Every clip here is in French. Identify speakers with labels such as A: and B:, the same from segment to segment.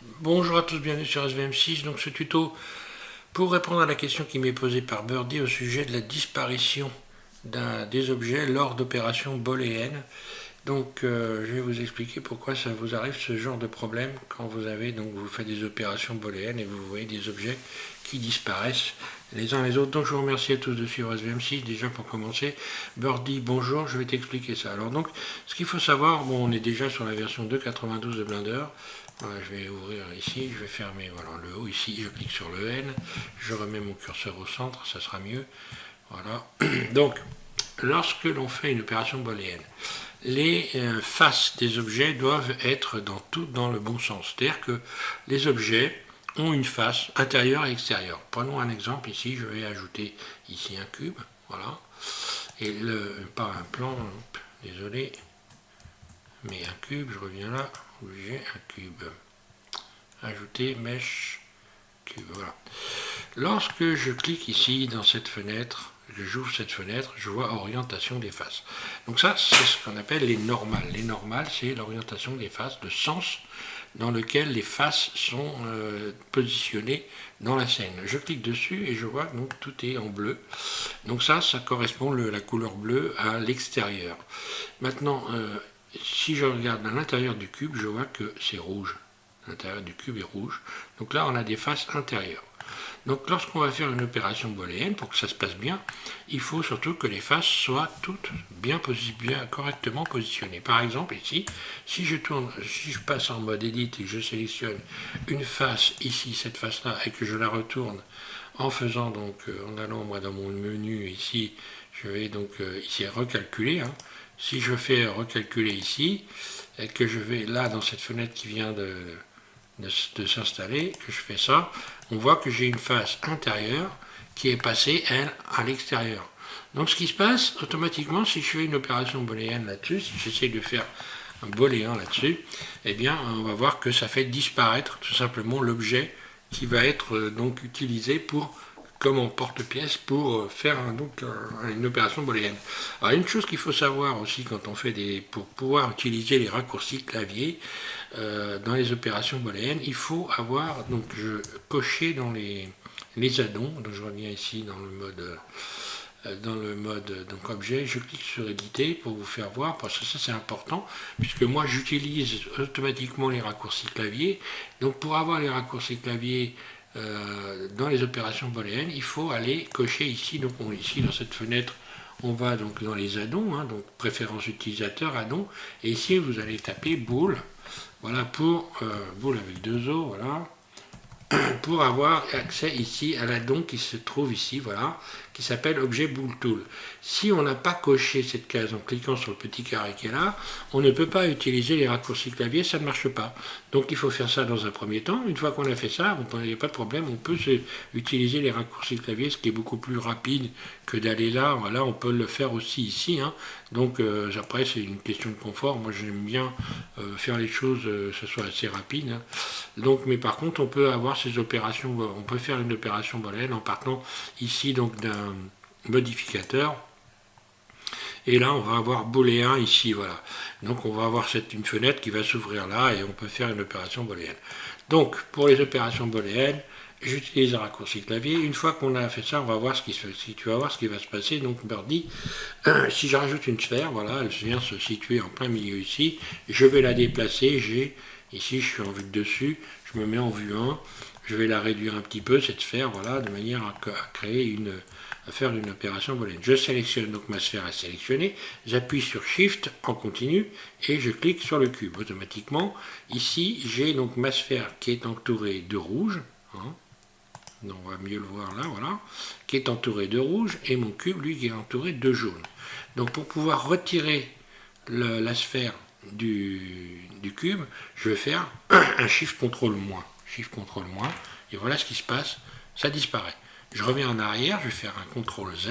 A: Bonjour à tous, bienvenue sur SVM6. Donc ce tuto pour répondre à la question qui m'est posée par Birdie au sujet de la disparition des objets lors d'opérations booléennes. Donc je vais vous expliquer pourquoi ça vous arrive ce genre de problème quand vous faites des opérations booléennes et vous voyez des objets qui disparaissent les uns les autres. Donc je vous remercie à tous de suivre SVM6. Déjà pour commencer, Birdie, bonjour, je vais t'expliquer ça. Alors donc, ce qu'il faut savoir, bon, on est déjà sur la version 2.92 de Blender. Voilà, je vais ouvrir ici, je vais fermer voilà, le haut ici, je clique sur le N, je remets mon curseur au centre, ça sera mieux. Voilà. Donc, lorsque l'on fait une opération booléenne, les faces des objets doivent être dans le bon sens. C'est-à-dire que les objets ont une face intérieure et extérieure. Prenons un exemple ici, je vais ajouter ici un cube, voilà, et pas un plan, désolé, mais un cube, je reviens là, où j'ai un cube. Ajouter mèche cube, voilà. Lorsque je clique ici dans cette fenêtre, j'ouvre cette fenêtre, je vois orientation des faces. Donc ça, c'est ce qu'on appelle les normales. Les normales, c'est l'orientation des faces, le sens dans lequel les faces sont positionnées dans la scène. Je clique dessus et je vois que donc, tout est en bleu. Donc ça correspond la couleur bleue à l'extérieur. Maintenant, si je regarde à l'intérieur du cube, je vois que c'est rouge. L'intérieur du cube est rouge. Donc là, on a des faces intérieures. Donc lorsqu'on va faire une opération booléenne, pour que ça se passe bien, il faut surtout que les faces soient toutes bien correctement positionnées. Par exemple, ici, si je passe en mode Edit et que je sélectionne une face ici, cette face-là, et que je la retourne en faisant donc, en allant moi dans mon menu ici, je vais donc ici recalculer. Si je fais recalculer ici, et que je vais là dans cette fenêtre qui vient de s'installer, que je fais ça, on voit que j'ai une face intérieure qui est passée, elle, à l'extérieur. Donc ce qui se passe, automatiquement, si je fais une opération booléenne là-dessus, si j'essaie de faire un booléen là-dessus, eh bien, on va voir que ça fait disparaître tout simplement l'objet qui va être donc utilisé comme en porte-pièce pour faire une opération booléenne. Alors une chose qu'il faut savoir aussi quand on fait pour pouvoir utiliser les raccourcis clavier dans les opérations booléennes, il faut avoir donc coché dans les addons. Donc je reviens ici dans le mode donc objet, je clique sur éditer pour vous faire voir, parce que ça c'est important, puisque moi j'utilise automatiquement les raccourcis clavier. Donc pour avoir les raccourcis clavier dans les opérations booléennes, il faut aller cocher ici. Donc ici dans cette fenêtre, on va donc dans les addons, donc préférence utilisateur, addons, et ici vous allez taper bool, voilà pour bool avec deux O, voilà, pour avoir accès ici à l'addon qui se trouve ici, voilà, qui s'appelle objet bool tool. Si on n'a pas coché cette case en cliquant sur le petit carré qui est là, on ne peut pas utiliser les raccourcis clavier, ça ne marche pas. Donc il faut faire ça dans un premier temps. Une fois qu'on a fait ça, il n'y a pas de problème, on peut utiliser les raccourcis clavier, ce qui est beaucoup plus rapide que d'aller là. Voilà, on peut le faire aussi ici. Donc après c'est une question de confort. Moi j'aime bien faire les choses, que ce soit assez rapide. Donc, mais par contre on peut avoir ces opérations, on peut faire une opération booléenne en partant ici donc d'un modificateur. Et là, on va avoir booléen ici, voilà. Donc, on va avoir une fenêtre qui va s'ouvrir là et on peut faire une opération booléenne. Donc, pour les opérations booléennes, j'utilise un raccourci clavier. Une fois qu'on a fait ça, on va voir ce qui va se passer. Donc, Birdie, si je rajoute une sphère, voilà, elle vient se situer en plein milieu ici. Je vais la déplacer. Ici, je suis en vue de dessus. Je me mets en vue 1. Je vais la réduire un petit peu, cette sphère, voilà, de manière à faire une opération booléenne. Je sélectionne, donc ma sphère est sélectionnée, j'appuie sur Shift en continu et je clique sur le cube. Automatiquement, ici, j'ai donc ma sphère qui est entourée de rouge, donc on va mieux le voir là, voilà, qui est entourée de rouge, et mon cube, lui, qui est entouré de jaune. Donc pour pouvoir retirer la sphère du cube, je vais faire un Shift CTRL-, Shift CTRL-, et voilà ce qui se passe, ça disparaît. Je reviens en arrière, je vais faire un CTRL Z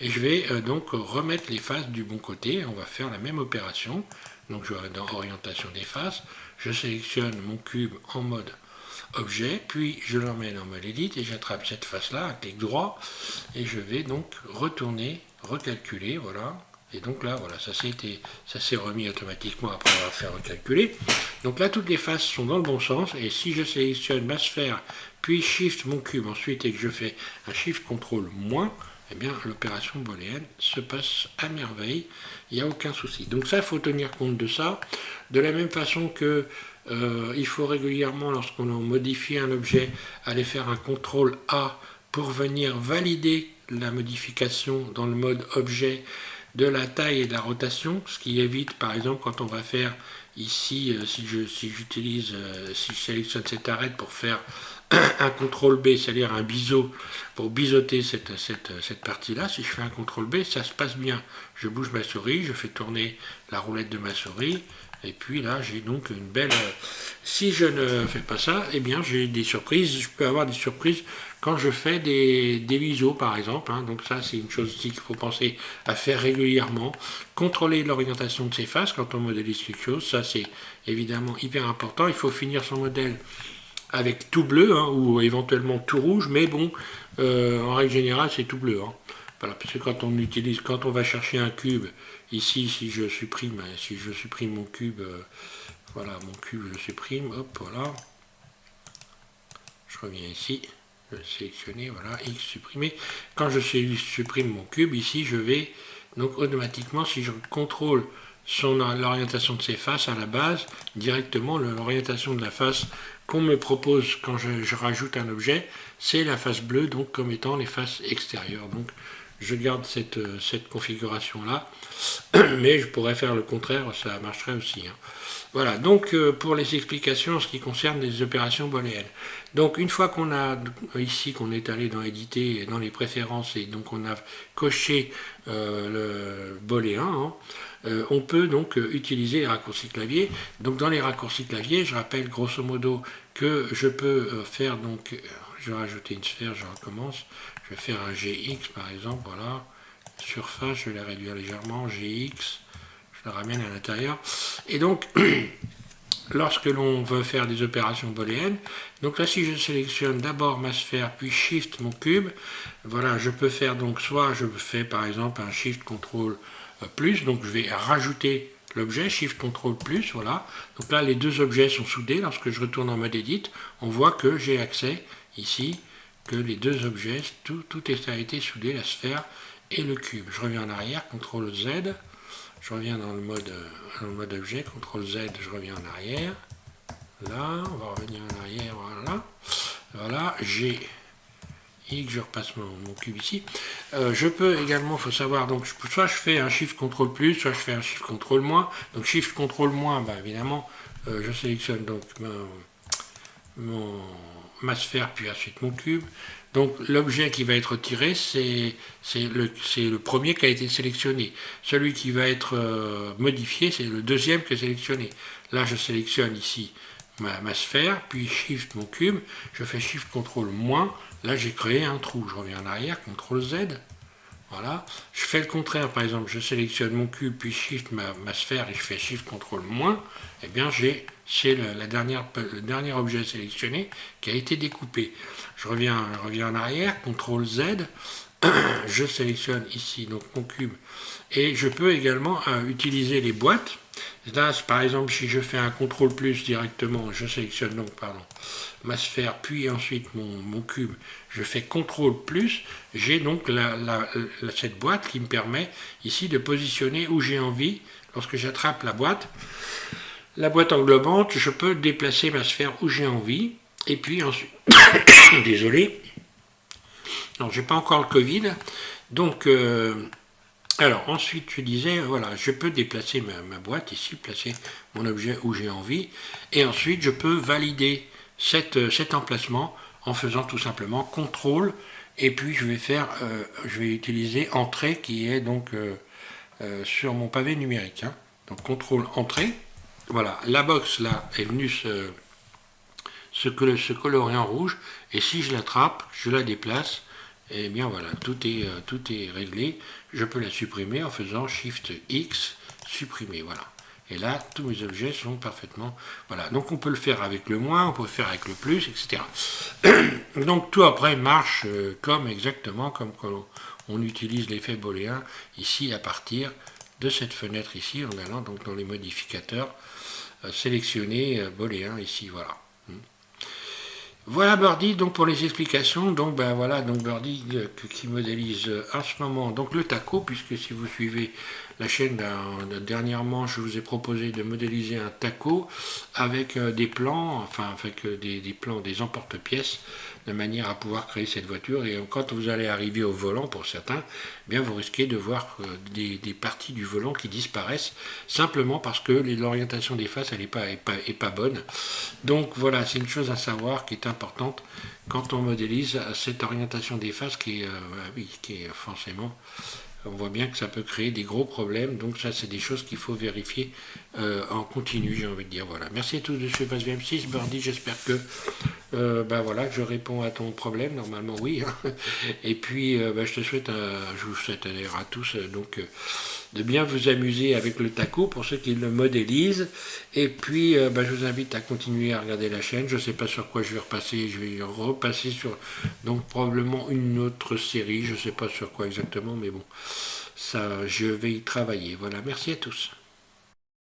A: et je vais donc remettre les faces du bon côté. On va faire la même opération. Donc je vais dans orientation des faces, je sélectionne mon cube en mode objet, puis je l'emmène en mode edit et j'attrape cette face là, un clic droit, et je vais donc recalculer, voilà, Et donc là, voilà, ça s'est remis automatiquement après avoir fait recalculer. Donc là, toutes les faces sont dans le bon sens. Et si je sélectionne ma sphère, puis Shift mon cube ensuite, et que je fais un Shift CTRL moins, eh bien l'opération booléenne se passe à merveille. Il n'y a aucun souci. Donc ça, il faut tenir compte de ça. De la même façon que il faut régulièrement, lorsqu'on modifie un objet, aller faire un CTRL A pour venir valider la modification dans le mode objet de la taille et de la rotation, ce qui évite par exemple quand on va faire ici, si je sélectionne cette arête pour faire un CTRL B, c'est-à-dire un biseau, pour biseauter cette partie-là, si je fais un CTRL B, ça se passe bien. Je bouge ma souris, je fais tourner la roulette de ma souris, et puis là j'ai donc une belle... Si je ne fais pas ça, eh bien j'ai des surprises, je peux avoir des surprises quand je fais des biseaux par exemple, hein. Donc ça c'est une chose aussi qu'il faut penser à faire régulièrement. Contrôler l'orientation de ses faces quand on modélise quelque chose, ça c'est évidemment hyper important. Il faut finir son modèle avec tout bleu, hein, ou éventuellement tout rouge, mais bon, en règle générale c'est tout bleu. Hein. Voilà, parce que quand on va chercher un cube, ici si je supprime mon cube, voilà, mon cube je le supprime, hop, voilà. Je reviens ici, je vais sélectionner, voilà, X supprimé. Quand je supprime mon cube, ici je vais, donc automatiquement, si je contrôle l'orientation de ses faces à la base, directement l'orientation de la face qu'on me propose quand je rajoute un objet, c'est la face bleue, donc comme étant les faces extérieures. Donc je garde cette configuration-là, mais je pourrais faire le contraire, ça marcherait aussi. Hein. Voilà, donc pour les explications en ce qui concerne les opérations booléennes. Donc une fois qu'on a ici, qu'on est allé dans éditer, dans les préférences, et donc on a coché le booléen, hein, on peut donc utiliser les raccourcis clavier. Donc dans les raccourcis clavier, je rappelle grosso modo que je peux faire, donc je vais rajouter une sphère, je recommence, je vais faire un GX par exemple, voilà, surface, je vais la réduire légèrement, GX, je la ramène à l'intérieur, et donc lorsque l'on veut faire des opérations booléennes, donc là si je sélectionne d'abord ma sphère puis Shift mon cube, voilà, je peux faire donc soit je fais par exemple un Shift CTRL plus, donc je vais rajouter l'objet, Shift CTRL plus, voilà, donc là les deux objets sont soudés, lorsque je retourne en mode Edit, on voit que j'ai accès ici, que les deux objets, tout a été soudé, la sphère et le cube. Je reviens en arrière, CTRL Z, je reviens dans le mode objet, CTRL Z, je reviens en arrière. Là, on va revenir en arrière, voilà. Voilà, j'ai X, je repasse mon cube ici. Je peux également, il faut savoir, donc soit je fais un Shift CTRL plus, soit je fais un Shift CTRL moins. Donc Shift CTRL moins, ben, évidemment, je sélectionne donc ma sphère, puis ensuite mon cube. Donc l'objet qui va être tiré, c'est le premier qui a été sélectionné. Celui qui va être modifié, c'est le deuxième qui est sélectionné. Là, je sélectionne ici ma sphère, puis Shift mon cube, je fais Shift CTRL moins, là j'ai créé un trou. Je reviens en arrière, CTRL Z, voilà. Je fais le contraire, par exemple, je sélectionne mon cube, puis Shift ma sphère, et je fais Shift CTRL moins, et bien c'est le dernier objet sélectionné qui a été découpé. Je reviens en arrière, CTRL Z, je sélectionne ici donc mon cube, et je peux également utiliser les boîtes. Là, par exemple, si je fais un CTRL plus directement, je sélectionne donc ma sphère, puis ensuite mon cube, je fais CTRL plus, j'ai donc cette boîte qui me permet ici de positionner où j'ai envie. Lorsque j'attrape la boîte englobante, je peux déplacer ma sphère où j'ai envie, et puis ensuite, désolé, non, j'ai pas encore le Covid, donc alors ensuite je disais, voilà, je peux déplacer ma boîte ici, placer mon objet où j'ai envie, et ensuite je peux valider cet emplacement en faisant tout simplement CTRL, et puis je vais utiliser entrée qui est donc sur mon pavé numérique, hein. Donc CTRL entrée, voilà, la box là est venue se colorer en rouge, et si je l'attrape, je la déplace, et bien voilà, tout est réglé. Je peux la supprimer en faisant Shift X, supprimer, voilà. Et là, tous mes objets sont parfaitement... Voilà, donc on peut le faire avec le moins, on peut le faire avec le plus, etc. Donc tout après marche exactement comme quand on utilise l'effet booléen, ici à partir de cette fenêtre ici, en allant donc dans les modificateurs, sélectionner booléen ici, voilà. Voilà Birdie donc pour les explications. Donc ben voilà, donc Birdie qui modélise en ce moment donc le taco, puisque si vous suivez la chaîne dernièrement, je vous ai proposé de modéliser un taco avec des plans, enfin avec des plans, des emporte-pièces, de manière à pouvoir créer cette voiture. Et quand vous allez arriver au volant, pour certains, eh bien vous risquez de voir des parties du volant qui disparaissent, simplement parce que l'orientation des faces, elle est pas bonne. Donc voilà, c'est une chose à savoir qui est importante quand on modélise cette orientation des faces qui est forcément, on voit bien que ça peut créer des gros problèmes. Donc ça, c'est des choses qu'il faut vérifier en continu, j'ai envie de dire. Voilà. Merci à tous de suivre SVM6. Birdie, j'espère que voilà, je réponds à ton problème. Normalement, oui. Et puis, je vous souhaite d'ailleurs à tous de bien vous amuser avec le taco pour ceux qui le modélisent. Et puis, je vous invite à continuer à regarder la chaîne. Je ne sais pas sur quoi je vais repasser. Je vais repasser sur donc probablement une autre série. Je ne sais pas sur quoi exactement, mais bon, ça, je vais y travailler. Voilà, merci à tous.